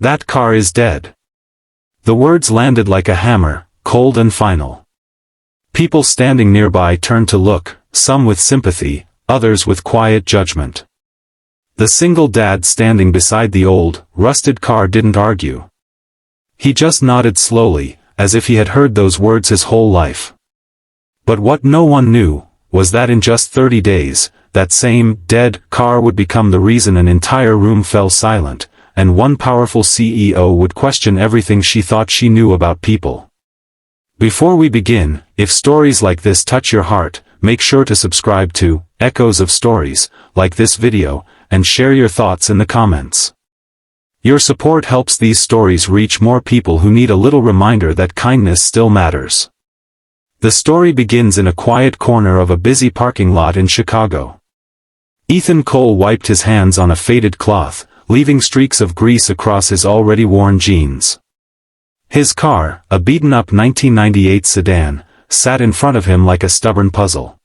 That car is dead. The words landed like a hammer, cold and final. People standing nearby turned to look, some with sympathy, others with quiet judgment. The single dad standing beside the old, rusted car didn't argue. He just nodded slowly, as if he had heard those words his whole life. But what no one knew, was that in just 30 days, that same, dead, car would become the reason an entire room fell silent, and one powerful CEO would question everything she thought she knew about people. Before we begin, if stories like this touch your heart, make sure to subscribe to Echoes of Stories, like this video, and share your thoughts in the comments. Your support helps these stories reach more people who need a little reminder that kindness still matters. The story begins in a quiet corner of a busy parking lot in Chicago. Ethan Cole wiped his hands on a faded cloth, leaving streaks of grease across his already worn jeans. His car, a beaten-up 1998 sedan, sat in front of him like a stubborn puzzle.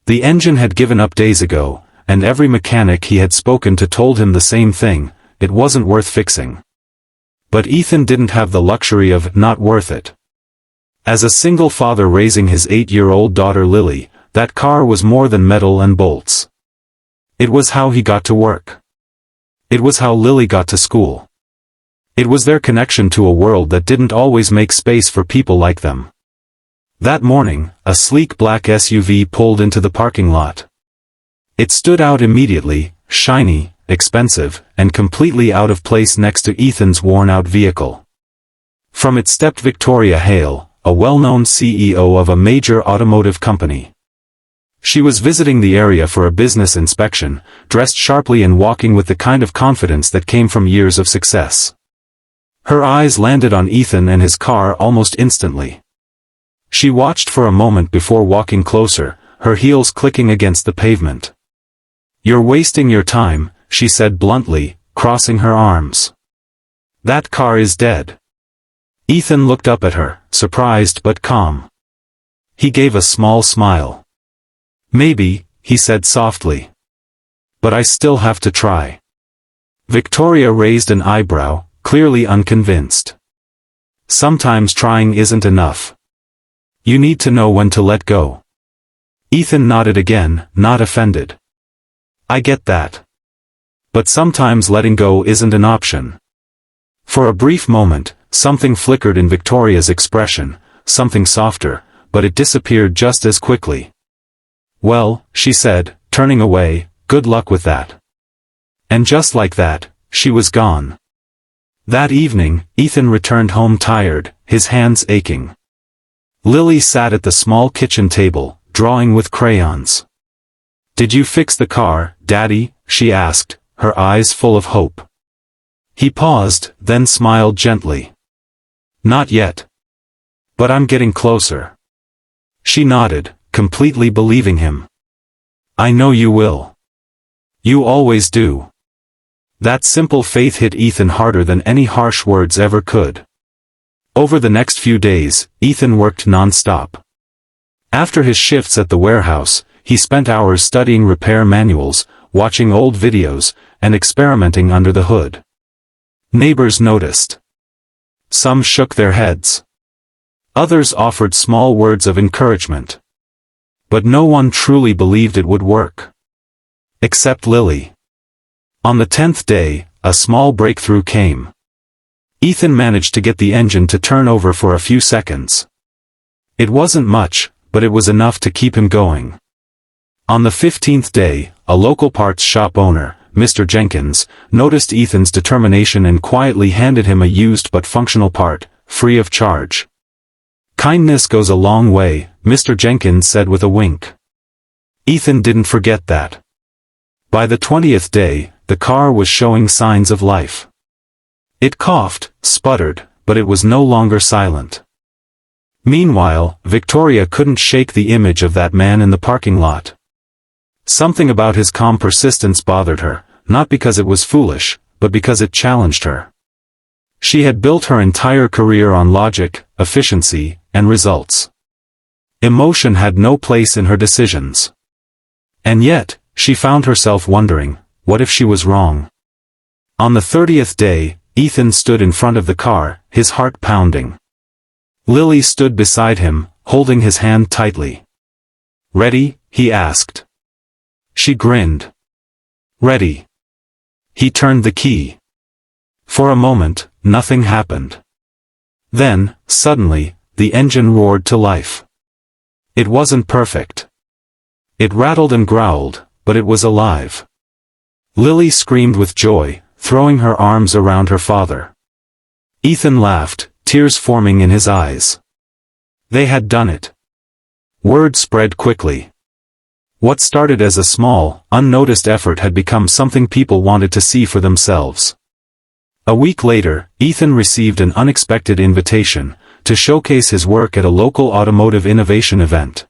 The engine had given up days ago, and every mechanic he had spoken to told him the same thing: it wasn't worth fixing. But Ethan didn't have the luxury of not worth it. As a single father raising his 8-year-old daughter Lily, that car was more than metal and bolts. It was how he got to work. It was how Lily got to school. It was their connection to a world that didn't always make space for people like them. That morning, a sleek black SUV pulled into the parking lot. It stood out immediately, shiny, expensive, and completely out of place next to Ethan's worn-out vehicle. From it stepped Victoria Hale, a well-known CEO of a major automotive company. She was visiting the area for a business inspection, dressed sharply and walking with the kind of confidence that came from years of success. Her eyes landed on Ethan and his car almost instantly. She watched for a moment before walking closer, her heels clicking against the pavement. "You're wasting your time," she said bluntly, crossing her arms. "That car is dead." Ethan looked up at her, surprised but calm. He gave a small smile. "Maybe," he said softly. "But I still have to try." Victoria raised an eyebrow, clearly unconvinced. "Sometimes trying isn't enough. You need to know when to let go." Ethan nodded again, not offended. "I get that. But sometimes letting go isn't an option." For a brief moment, something flickered in Victoria's expression, something softer, but it disappeared just as quickly. "Well," she said, turning away, "good luck with that." And just like that, she was gone. That evening, Ethan returned home tired, his hands aching. Lily sat at the small kitchen table, drawing with crayons. "Did you fix the car, Daddy?" she asked, her eyes full of hope. He paused, then smiled gently. "Not yet. But I'm getting closer." She nodded, completely believing him. "I know you will. You always do." That simple faith hit Ethan harder than any harsh words ever could. Over the next few days, Ethan worked non-stop. After his shifts at the warehouse, he spent hours studying repair manuals, watching old videos, and experimenting under the hood. Neighbors noticed. Some shook their heads. Others offered small words of encouragement. But no one truly believed it would work. Except Lily. On the 10th day, a small breakthrough came. Ethan managed to get the engine to turn over for a few seconds. It wasn't much, but it was enough to keep him going. On the 15th day, a local parts shop owner, Mr. Jenkins, noticed Ethan's determination and quietly handed him a used but functional part, free of charge. "Kindness goes a long way," Mr. Jenkins said with a wink. Ethan didn't forget that. By the 20th day, the car was showing signs of life. It coughed, sputtered, but it was no longer silent. Meanwhile, Victoria couldn't shake the image of that man in the parking lot. Something about his calm persistence bothered her, not because it was foolish, but because it challenged her. She had built her entire career on logic, efficiency, and results. Emotion had no place in her decisions. And yet, she found herself wondering, what if she was wrong? On the 30th day, Ethan stood in front of the car, his heart pounding. Lily stood beside him, holding his hand tightly. "Ready?" he asked. She grinned. "Ready." He turned the key. For a moment, nothing happened. Then, suddenly, the engine roared to life. It wasn't perfect. It rattled and growled, but it was alive. Lily screamed with joy, throwing her arms around her father. Ethan laughed, tears forming in his eyes. They had done it. Word spread quickly. What started as a small, unnoticed effort had become something people wanted to see for themselves. A week later, Ethan received an unexpected invitation to showcase his work at a local automotive innovation event.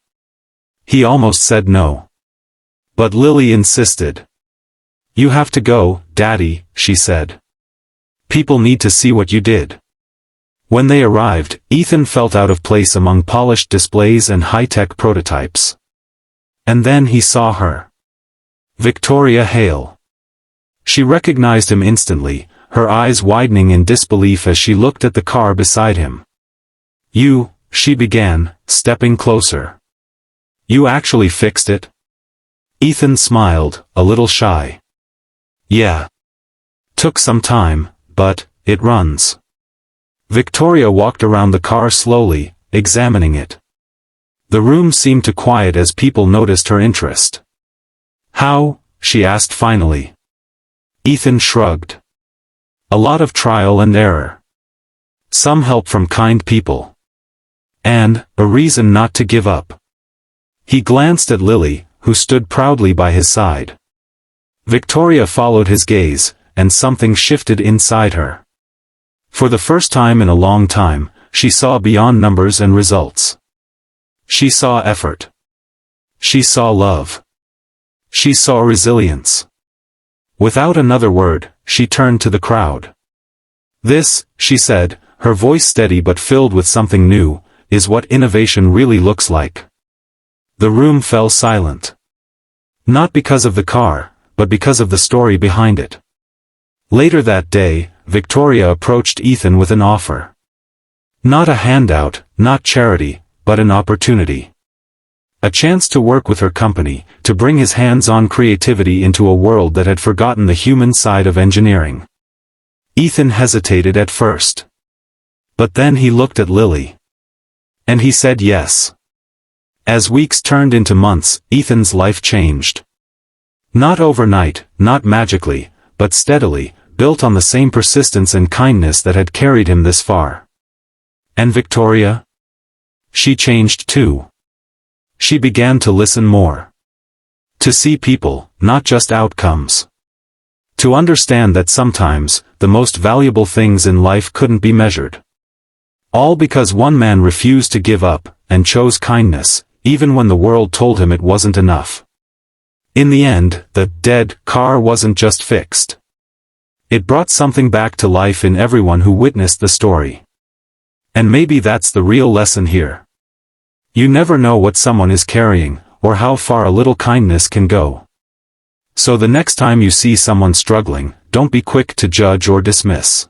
He almost said no. But Lily insisted. "You have to go, Daddy," she said. "People need to see what you did." When they arrived, Ethan felt out of place among polished displays and high-tech prototypes. And then he saw her. Victoria Hale. She recognized him instantly, her eyes widening in disbelief as she looked at the car beside him. "You," she began, stepping closer. "You actually fixed it?" Ethan smiled, a little shy. "Yeah. Took some time, but it runs." Victoria walked around the car slowly, examining it. The room seemed to quiet as people noticed her interest. "How?" she asked finally. Ethan shrugged. "A lot of trial and error. Some help from kind people. And a reason not to give up." He glanced at Lily, who stood proudly by his side. Victoria followed his gaze, and something shifted inside her. For the first time in a long time, she saw beyond numbers and results. She saw effort. She saw love. She saw resilience. Without another word, she turned to the crowd. "This," she said, her voice steady but filled with something new, "is what innovation really looks like." The room fell silent. Not because of the car, but because of the story behind it. Later that day, Victoria approached Ethan with an offer. Not a handout, not charity, but an opportunity. A chance to work with her company, to bring his hands-on creativity into a world that had forgotten the human side of engineering. Ethan hesitated at first. But then he looked at Lily. And he said yes. As weeks turned into months, Ethan's life changed. Not overnight, not magically, but steadily, built on the same persistence and kindness that had carried him this far. And Victoria? She changed too. She began to listen more. To see people, not just outcomes. To understand that sometimes, the most valuable things in life couldn't be measured. All because one man refused to give up, and chose kindness, even when the world told him it wasn't enough. In the end, the dead car wasn't just fixed. It brought something back to life in everyone who witnessed the story. And maybe that's the real lesson here. You never know what someone is carrying, or how far a little kindness can go. So the next time you see someone struggling, don't be quick to judge or dismiss.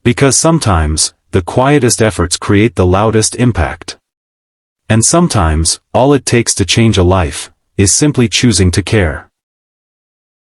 Because sometimes, the quietest efforts create the loudest impact. And sometimes, all it takes to change a life, is simply choosing to care.